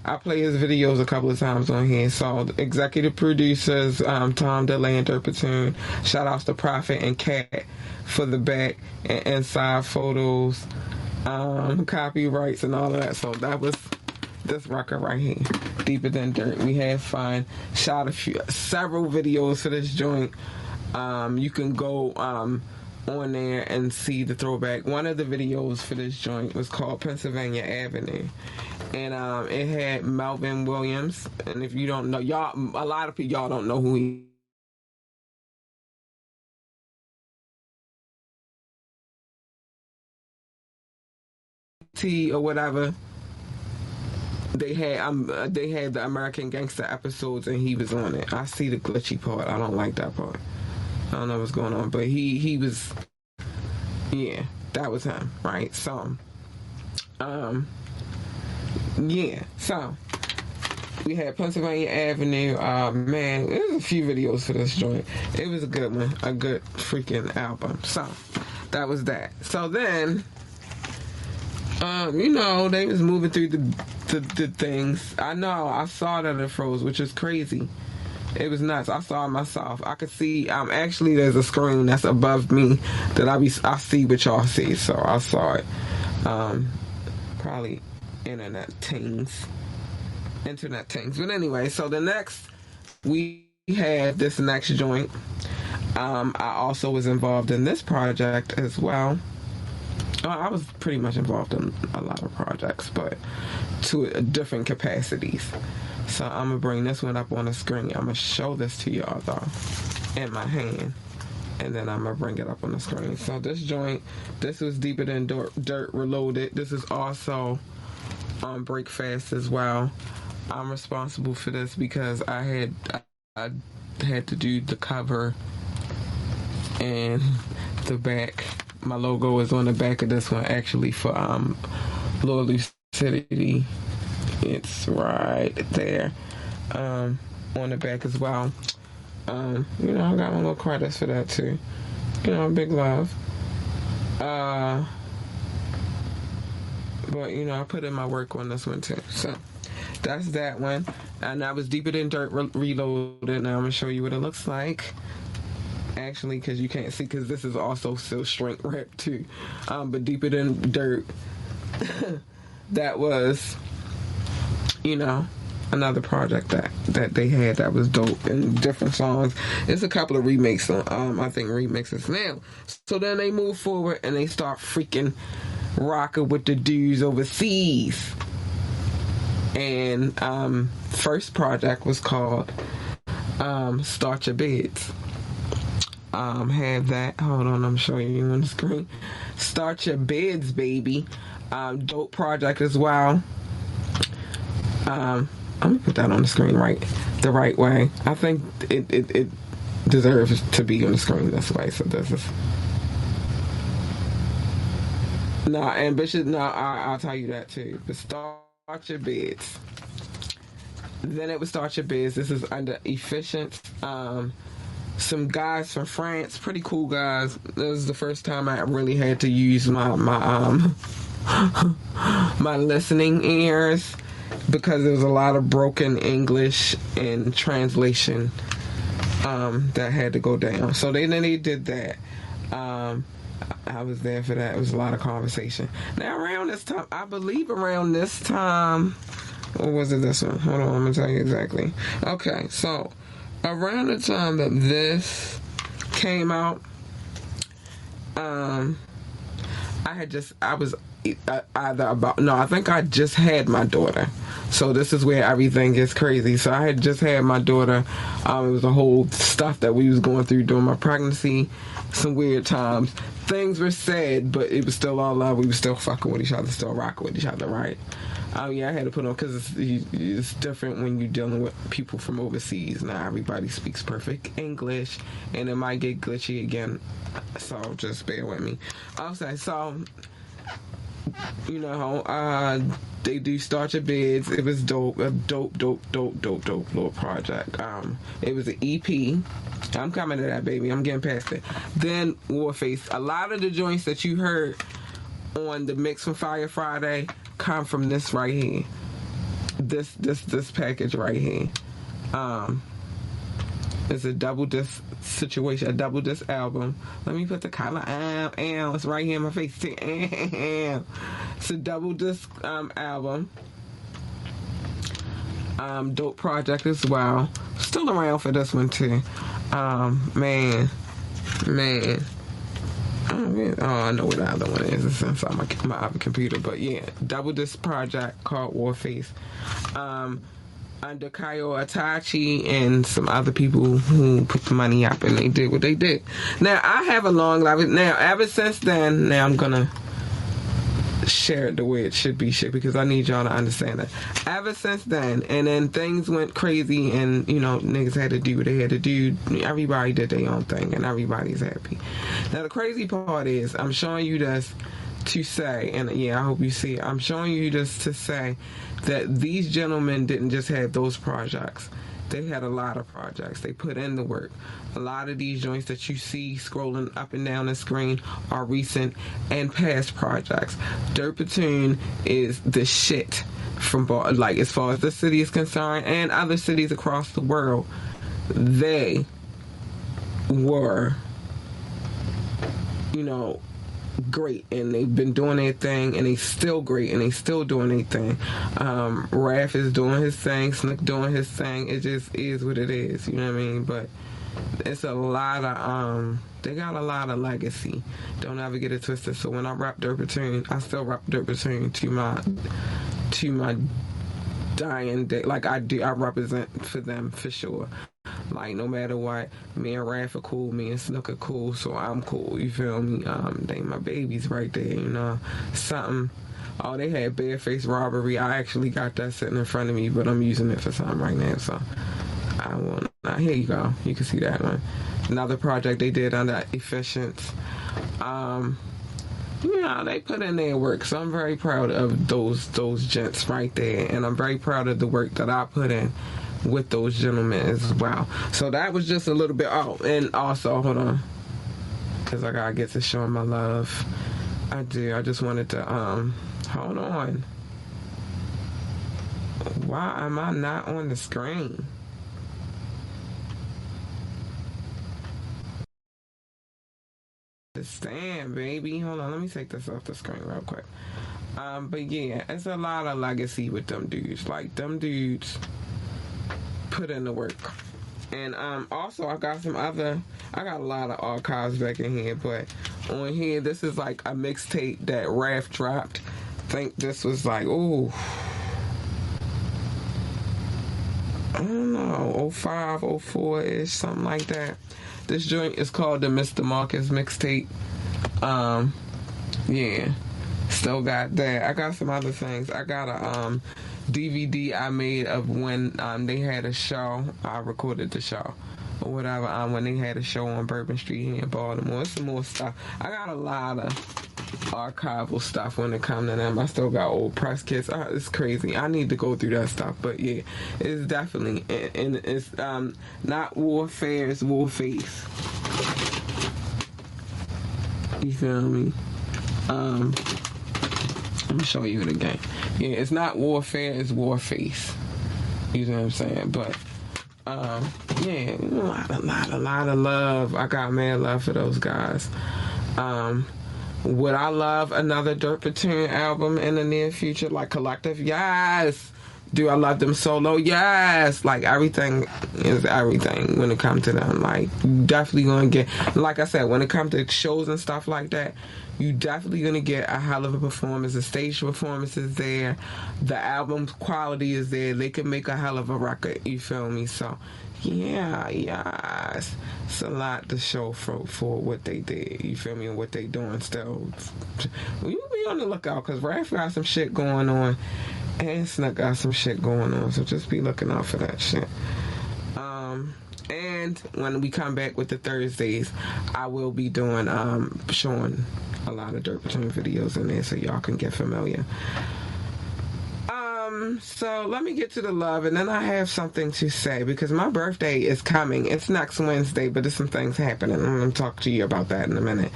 I play his videos a couple of times on here. So, the executive producers, Tom DeLay and Dirt Platoon. Shout outs to Prophet and Cat for the back and inside photos, copyrights and all of that. So, that was this record right here, Deeper Than Dirt. We had fun. Shot several videos for this joint. You can go on there and see the throwback. One of the videos for this joint was called Pennsylvania Avenue. And it had Melvin Williams. And if you don't know, a lot of people, y'all don't know who he or whatever. They had the American Gangster episodes and he was on it. I see the glitchy part. I don't like that part. I don't know what's going on, but he was, yeah, that was him, right? So, yeah, so we had Pennsylvania Avenue. Man, there's a few videos for this joint. It was a good one, a good freaking album. So that was that. So then, they was moving through the things. I know I saw that it froze, which is crazy. It was nuts. I saw it myself. I could see. Actually, there's a screen that's above me that I see what y'all see. So I saw it. Probably internet things. But anyway, so the next we had this next joint. I also was involved in this project as well. I was pretty much involved in a lot of projects, but to different capacities. So I'm going to bring this one up on the screen. I'm going to show this to y'all, though, in my hand. And then I'm going to bring it up on the screen. So this joint, this was Deeper Than Dirt Reloaded. This is also on Break Fast as well. I'm responsible for this because I had to do the cover and the back. My logo is on the back of this one, actually, for Lower Lucidity. It's right there on the back as well. I got my little credits for that too. Big love. But I put in my work on this one too. So that's that one. And that was Deeper Than Dirt Reloaded. Now I'm gonna show you what it looks like. Actually, because you can't see, because this is also still shrink wrap too. But Deeper Than Dirt, that was, another project that they had that was dope and different songs. It's a couple of remakes, I think remixes now. So then they move forward and they start freaking rocking with the dudes overseas. And first project was called Start Your Beds. Have that. Hold on, I'm showing you on the screen. Start Your Beds, baby. Dope project as well. I'm gonna put that on the screen the right way. I think it deserves to be on the screen this way. So this is ambitious. I'll tell you that too. But Start Your Beds. Then it was Start Your Beds. This is under Efficient. Some guys from France, pretty cool guys. This was the first time I really had to use my my listening ears, because there was a lot of broken English and translation that had to go down. So then they did that. I was there for that. It was a lot of conversation. Now around this time, I believe around this time, or was it this one? Hold on, I'm going to tell you exactly. Okay, so around the time that this came out, I was either about, no, I think I just had my daughter. So this is where everything gets crazy. So I had just had my daughter. It was a whole stuff that we was going through during my pregnancy. Some weird times. Things were sad, but it was still all love. We were still fucking with each other, still rocking with each other, right? Yeah, I had to put on, because it's different when you're dealing with people from overseas. Now everybody speaks perfect English, and it might get glitchy again, so just bear with me. Okay, so, they do Start Your Bids. It was dope, a dope little project. It was an EP. I'm coming to that, baby. I'm getting past it. Then Warface. A lot of the joints that you heard on the Mix from Fire Friday come from this right here. This package right here. It's a double disc situation, a double disc album. Let me put the color. It's right here in my face. It's a double disc album. Dope project as well. Still around for this one too. Man. I know what the other one is. It's inside my other computer. But yeah, double disc project called Warface. Under Kaio Itachi and some other people who put the money up, and they did what they did. Now, I have a long life. Now, ever since then, now I'm going to share it the way it should be shared, because I need y'all to understand that. Ever since then, and then things went crazy, and, niggas had to do what they had to do. Everybody did their own thing, and everybody's happy. Now, the crazy part is, I'm showing you this to say, and yeah, I hope you see it. I'm showing you this to say that these gentlemen didn't just have those projects. They had a lot of projects. They put in the work. A lot of these joints that you see scrolling up and down the screen are recent and past projects. Dirt Platoon is the shit from, like, as far as the city is concerned and other cities across the world. They were, great, and they've been doing their thing, and they still great, and they still doing their thing. Raph is doing his thing, Snook doing his thing. It just is what it is, you know what I mean? But it's a lot of they got a lot of legacy. Don't ever get it twisted. So when I rap Dirt Platoon, I still rap Dirt Platoon to my dying day. Like I represent for them for sure. Like, no matter what, me and Raph are cool, me and Snook are cool, so I'm cool, you feel me? They my babies right there, something. Oh, they had Bareface Robbery. I actually got that sitting in front of me, but I'm using it for something right now, so I won't. Here you go. You can see that one. Another project they did under Efficient. They put in their work, so I'm very proud of those gents right there, and I'm very proud of the work that I put in with those gentlemen as well. So that was just a little bit. Oh, and also, hold on, because I gotta get to showing my love. I just wanted to hold on. Why am I not on the screen? Stand, baby. Hold on, let me take this off the screen real quick. But yeah, it's a lot of legacy with them dudes. Like, them dudes put in the work. And also I got a lot of archives back in here, but on here, this is like a mixtape that Raph dropped. I think this was like, I don't know, 05, 04-ish, something like that. This joint is called the Mr. Marcus mixtape. Yeah, still got that. I got some other things. I got a DVD I made of when they had a show. I recorded the show or whatever, when they had a show on Bourbon Street here in Baltimore. Some more stuff. I got a lot of archival stuff when it comes to them. I still got old press kits. It's crazy. I need to go through that stuff. But yeah, it's definitely, and it's not Warfare, it's Warface. You feel me? Let me show you it again. Yeah, it's not Warfare, it's Warface. You know what I'm saying? But yeah, a lot of love. I got mad love for those guys. Would I love another Dirt Platoon album in the near future, like Collective? Yes, Do I love them solo? Yes. Like, everything is everything when it comes to them. Like, you definitely gonna get, like I said, when it comes to shows and stuff like that, you definitely gonna get a hell of a performance. The stage performance is there. The album quality is there. They can make a hell of a record. You feel me? So, yeah, yes. It's a lot to show for what they did. You feel me? And what they doing still. You be on the lookout, because Raph got some shit going on. And Snuck got some shit going on. So just be looking out for that shit. And when we come back with the Thursdays, I will be doing showing a lot of Dirt Between videos in there, so y'all can get familiar. So let me get to the love, and then I have something to say, because my birthday is coming. It's next Wednesday, but there's some things happening. I'm going to talk to you about that in a minute.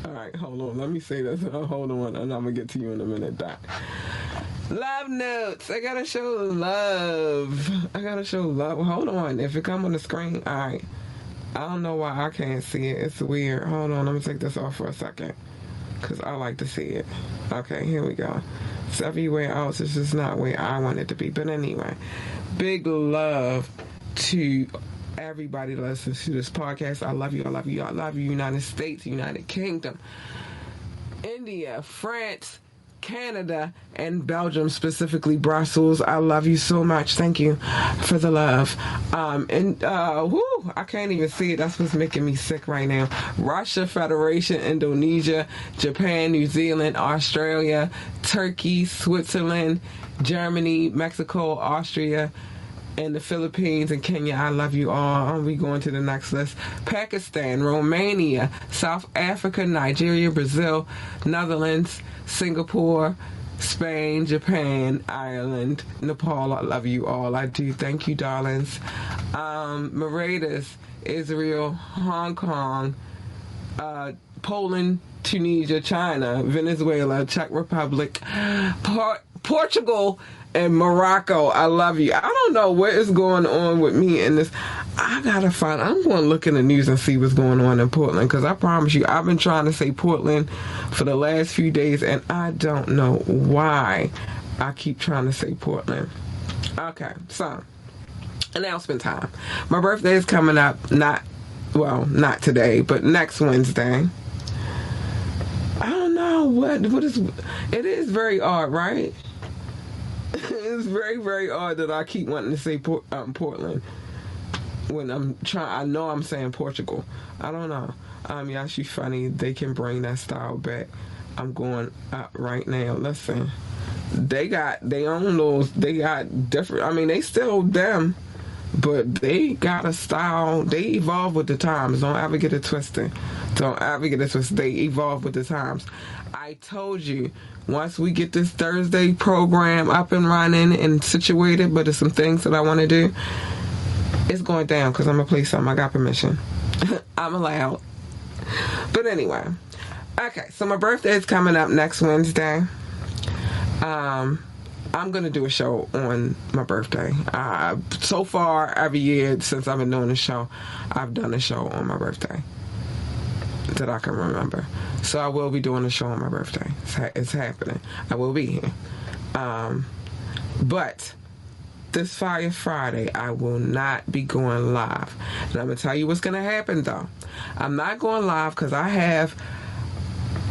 Alright, hold on. Let me say this. Hold on, and I'm going to get to you in a minute, Doc. Love notes. I gotta show love. Hold on. If it come on the screen, alright. I don't know why I can't see it. It's weird. Hold on. Let me take this off for a second, because I like to see it. Okay, here we go. It's everywhere else. It's just not where I want it to be. But anyway, big love to everybody that listens to this podcast. I love you. I love you. I love you. United States, United Kingdom, India, France, Canada, and Belgium, specifically Brussels. I love you so much. Thank you for the love. I can't even see it. That's what's making me sick right now. Russia, Federation, Indonesia, Japan, New Zealand, Australia, Turkey, Switzerland, Germany, Mexico, Austria, and the Philippines and Kenya. I love you all. We going to the next list. Pakistan, Romania, South Africa, Nigeria, Brazil, Netherlands, Singapore, Spain, Japan, Ireland, Nepal. I love you all. I do. Thank you, darlings. Mauritius, Israel, Hong Kong, Poland, Tunisia, China, Venezuela, Czech Republic, Portugal, and Morocco. I love you. I don't know what is going on with me in this. I'm going to look in the news and see what's going on in Portland, because I promise you, I've been trying to say Portland for the last few days, and I don't know why I keep trying to say Portland. Okay, so, announcement time. My birthday is coming up, not today, but next Wednesday. I don't know what is, it is very odd, right? It's very, very odd that I keep wanting to say Portland when I know I'm saying Portugal. I don't know. Yeah, she's funny. They can bring that style back. I'm going up right now. Listen, they got different, they still them, but they got a style. They evolve with the times. Don't ever get it twisted. They evolve with the times. I told you, once we get this Thursday program up and running and situated, but there's some things that I want to do, it's going down, because I'm going to play something. I got permission. I'm allowed. But anyway. Okay, so my birthday is coming up next Wednesday. I'm going to do a show on my birthday. So far, every year since I've been doing the show, I've done a show on my birthday that I can remember. So I will be doing a show on my birthday. It's happening. I will be here. But this Fire Friday, I will not be going live. And I'm going to tell you what's going to happen, though. I'm not going live because I have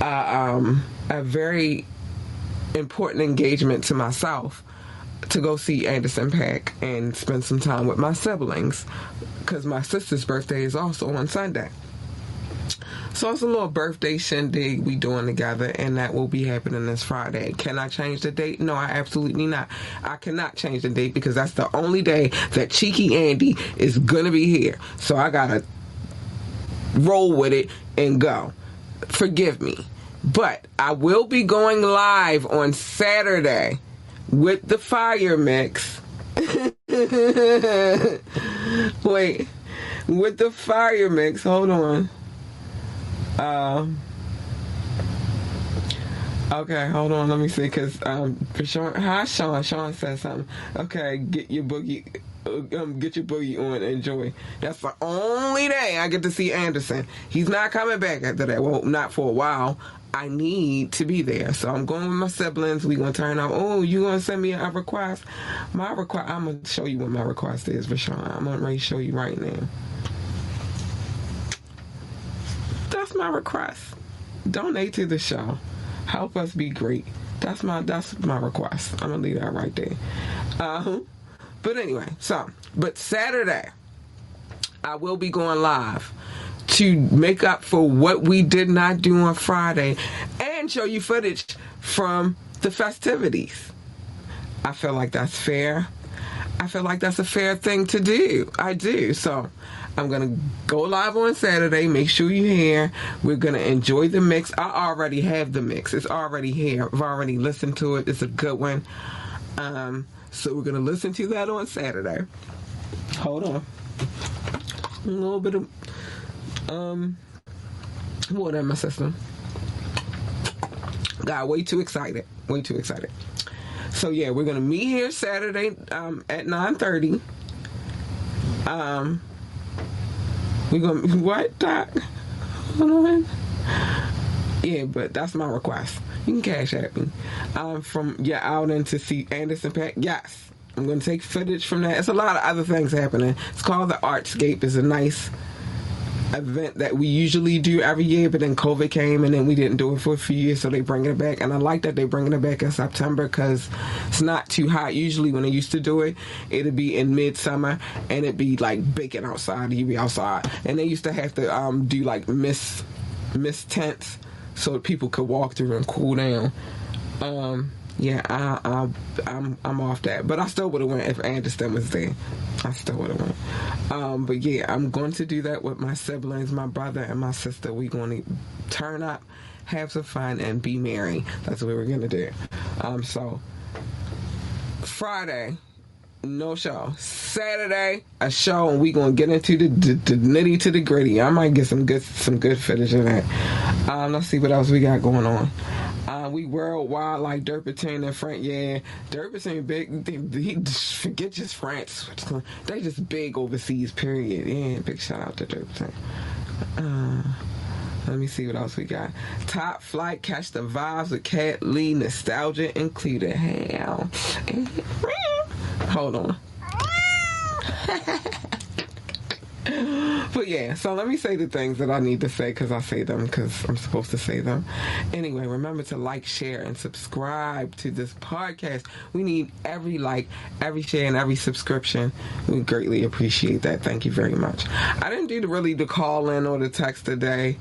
a very important engagement to myself to go see Anderson .Paak and spend some time with my siblings, because my sister's birthday is also on Sunday. So it's a little birthday shindig we doing together, and that will be happening this Friday. Can I change the date? No, I absolutely not. I cannot change the date, because that's the only day that Cheeky Andy is going to be here. So I got to roll with it and go. Forgive me. But I will be going live on Saturday with the Fire Mix. Wait. With the Fire Mix. Hold on. Okay, hold on. Let me see, because Sean, hi, Sean. Sean said something. Okay, get your boogie. Get Your Boogie On and enjoy. That's the only day I get to see Anderson. He's not coming back after that. Well, not for a while. I need to be there. So I'm going with my siblings. We going to turn out. Oh, you going to send me a request? My request, I'm going to show you what my request is, Rashawn. I'm going to show you right now. That's my request. Donate to the show. Help us be great. That's my request. I'm going to leave that right there. But anyway, but Saturday, I will be going live to make up for what we did not do on Friday and show you footage from the festivities. I feel like that's fair. I feel like that's a fair thing to do. I do. So I'm going to go live on Saturday. Make sure you're here. We're going to enjoy the mix. I already have the mix. It's already here. I've already listened to it. It's a good one. So we're going to listen to that on Saturday. Hold on. A little bit of water in my system. Got way too excited. So yeah, we're going to meet here Saturday at 9:30. We're going to... What, Doc? Hold on. Yeah, but that's my request. You can cash at me. From your outing to see Anderson Paak. Yes. I'm going to take footage from that. It's a lot of other things happening. It's called the Artscape. It's a nice event that we usually do every year, but then COVID came and then we didn't do it for a few years, so they bringing it back. And I like that they bringing it back in September because it's not too hot. Usually when they used to do it, it'd be in midsummer and it'd be like baking outside. You'd be outside. And they used to have to do like mist tents so that people could walk through and cool down. Yeah, I'm off that, but I still would have went if Anderson was there. I still would have went. But yeah, I'm going to do that with my siblings, my brother and my sister. We're going to turn up, have some fun, and be merry. That's what we're going to do. So Friday, no show. Saturday, a show, and we're going to get into the nitty to the gritty. I might get some good footage of that. Let's see what else we got going on. We worldwide like Derpertine and France. Yeah, Derpertine big. Forget just France. They just big overseas, period. Yeah, big shout out to Derpertine. Let me see what else we got. Top Flight, Catch the Vibes with Cat Lee, Nostalgia included. Hell. Hold on. But yeah, so let me say the things that I need to say because I say them because I'm supposed to say them. Anyway, remember to like, share, and subscribe to this podcast. We need every like, every share, and every subscription. We greatly appreciate that. Thank you very much. I didn't do the call in or the text today.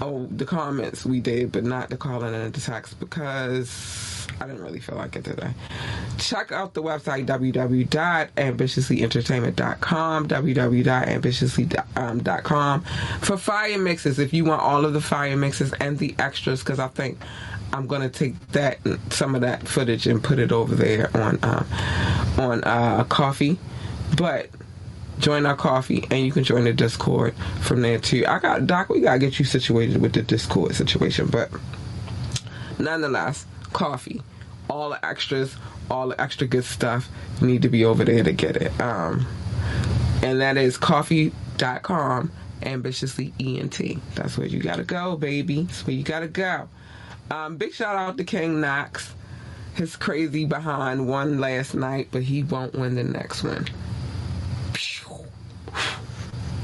Oh, the comments we did, but not the call in and the text because I didn't really feel like it today. Check out the website www.ambitiouslyentertainment.com, www.ambitiously.com for fire mixes. If you want all of the fire mixes and the extras, because I think I'm gonna take some of that footage and put it over there on Coffee, but. Join our Coffee, and you can join the Discord from there too. Doc, we gotta get you situated with the Discord situation, but nonetheless, Coffee, all the extras, all the extra good stuff, you need to be over there to get it. And that is coffee.com, ambitiously ENT. That's where you gotta go, baby. That's where you gotta go. Big shout out to King Knox. His crazy behind won last night, but he won't win the next one.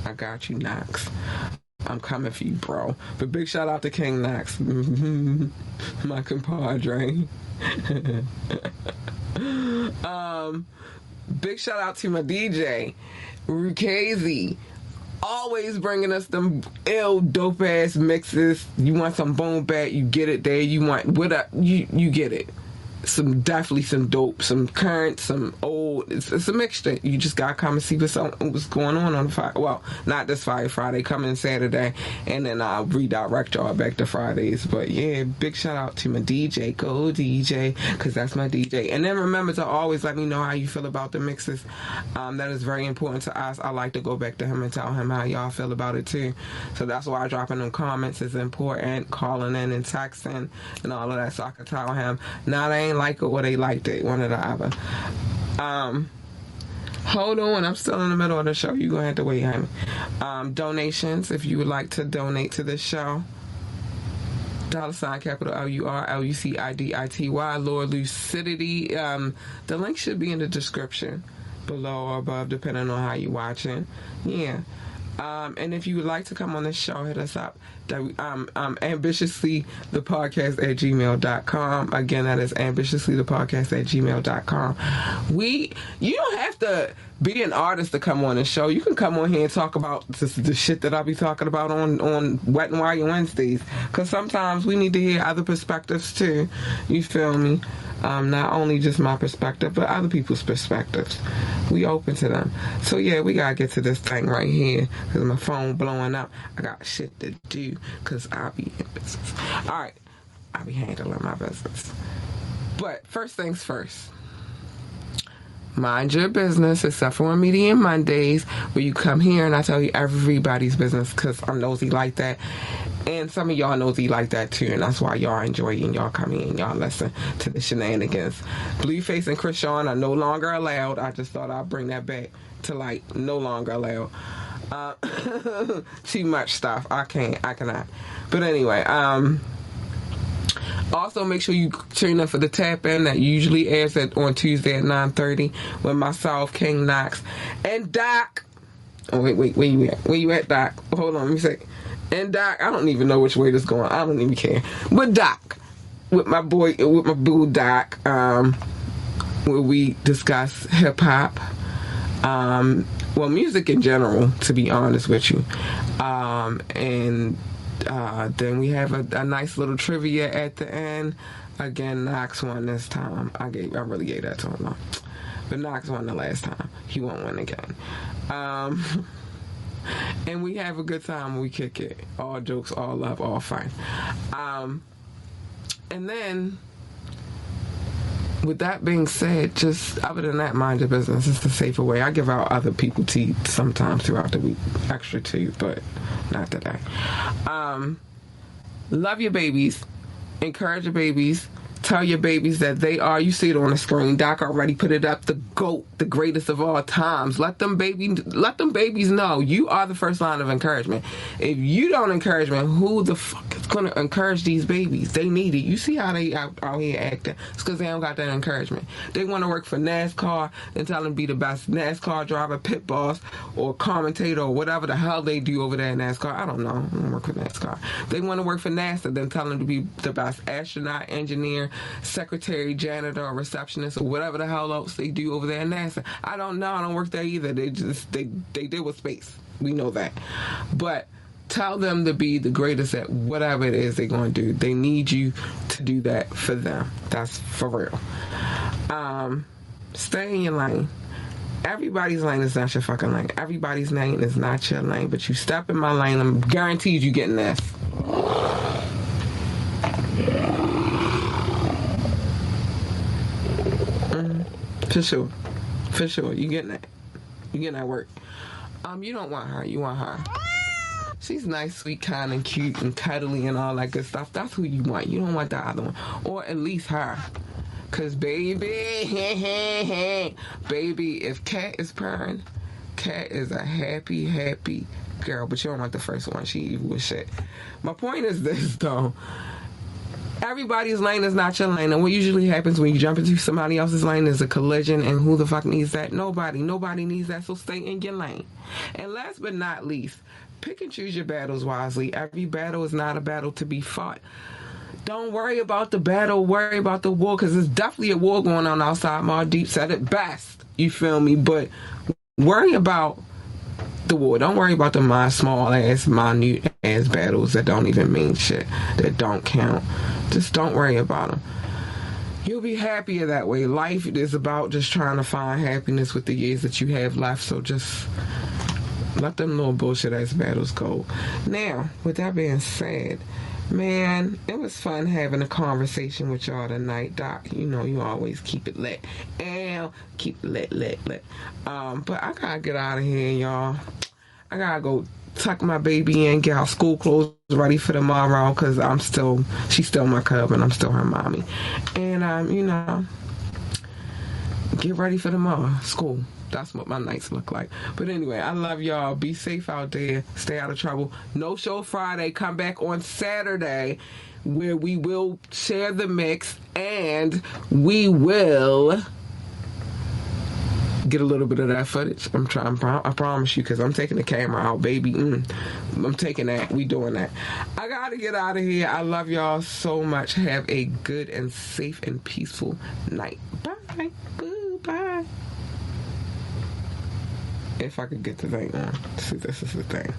I got you, Knox. I'm coming for you, bro. But big shout out to King Knox. My compadre. Big shout out to my DJ, Rukazy. Always bringing us them ill, dope ass mixes. You want some boom bat, you get it there. You want you get it. Definitely some dope, some current, some old. It's a mixture. You just gotta come and see what's going on the Fire. Well, not this Fire Friday, coming Saturday, and then I'll redirect y'all back to Fridays. But yeah, big shout out to my DJ, go DJ, because that's my DJ. And then remember to always let me know how you feel about the mixes. That is very important to us. I like to go back to him and tell him how y'all feel about it too. So that's why dropping them comments is important. Calling in and texting and all of that, so I can tell him. Now they ain't like it or they liked it, one or the other. Hold on, I'm still in the middle of the show. You're going to have to wait, honey. Donations, if you would like to donate to this show. $ capital LURLUCIDITY, Lord Lucidity. The link should be in the description below or above, depending on how you're watching. Yeah. And if you would like to come on this show, hit us up. Ambitiously the podcast at gmail.com. Again, that is ambitiously the podcast at gmail.com. You don't have to be an artist to come on the show. You can come on here and talk about the shit that I'll be talking about on Wet and Wild Wednesdays, because sometimes we need to hear other perspectives too. You feel me? Not only just my perspective, but other people's perspectives. We open to them. So yeah, we gotta get to this thing right here, because my phone blowing up. I got shit to do, because I be in business. Alright, I be handling my business. But first things first. Mind your business, except for on Media Mondays, where you come here and I tell you everybody's business, because I'm nosy like that. And some of y'all nosy like that too, and that's why y'all enjoy it and y'all come in and y'all listen to the shenanigans. Blueface and Krishan are no longer allowed. I just thought I'd bring that back to like no longer allowed. Too much stuff. I cannot. But anyway, also, make sure you tune in for the tap in that usually airs on Tuesday at 9:30 with myself, King Knox, and Doc. Oh, wait, where you at? Where you at, Doc? Hold on, let me see. And Doc, I don't even know which way this is going. I don't even care. But Doc, with my boo Doc, where we discuss hip hop, well, music in general, to be honest with you, and then we have a nice little trivia at the end. Again, Knox won this time. I really gave that to him, though. But Knox won the last time. He won't win again. And we have a good time when we kick it. All jokes, all love, all fun. And then, with that being said, just other than that, mind your business. It's the safer way. I give out other people tea sometimes throughout the week. Extra tea, but not today. Love your babies. Encourage your babies. Tell your babies that they are, you see it on the screen, Doc already put it up, the GOAT, the greatest of all times. Let them babies know you are the first line of encouragement. If you don't encourage them, who the fuck is going to encourage these babies? They need it. You see how they out here acting. It's because they don't got that encouragement. They want to work for NASCAR and tell them to be the best NASCAR driver, pit boss, or commentator, or whatever the hell they do over there in NASCAR. I don't know. I don't work for NASCAR. They want to work for NASA, then tell them to be the best astronaut, engineer, secretary, janitor, or receptionist, or whatever the hell else they do over there in NASA. I don't know. I don't work there either. They deal with space. We know that. But tell them to be the greatest at whatever it is they're going to do. They need you to do that for them. That's for real. Stay in your lane. Everybody's lane is not your fucking lane. Everybody's lane is not your lane. But you step in my lane, I'm guaranteed you getting this. For sure. You getting that. You getting that work. You don't want her. You want her. She's nice, sweet, kind, and cute, and cuddly, and all that good stuff. That's who you want. You don't want the other one. Or at least her. Because, baby, if Cat is purring, Cat is a happy girl. But you don't want the first one. She evil as shit. My point is this, though. Everybody's lane is not your lane, and what usually happens when you jump into somebody else's lane is a collision, and who the fuck needs that? Nobody needs that, so stay in your lane. And last but not least, pick and choose your battles wisely. Every battle is not a battle to be fought. Don't worry about the battle, worry about the war, because there's definitely a war going on outside. Ma Deep said it best, you feel me? But worry about the war. Don't worry about the small ass, minute ass battles that don't even mean shit, that don't count. Just don't worry about them. You'll be happier that way. Life is about just trying to find happiness with the years that you have left. So just let them little bullshit ass battles go. Now, with that being said, man, it was fun having a conversation with y'all tonight, Doc. You know, you always keep it lit. And keep it lit. But I gotta get out of here, y'all. I gotta go tuck my baby in, get our school clothes ready for tomorrow, because she's still my cub and I'm still her mommy. And, get ready for tomorrow, school. That's what my nights look like. But anyway, I love y'all. Be safe out there. Stay out of trouble. No show Friday. Come back on Saturday, where we will share the mix and we will get a little bit of that footage. I promise you, because I'm taking the camera out, baby. I'm taking that. We doing that. I gotta get out of here. I love y'all so much. Have a good and safe and peaceful night. Bye. Boo. Bye. If I could get the thing on. See, this is the thing.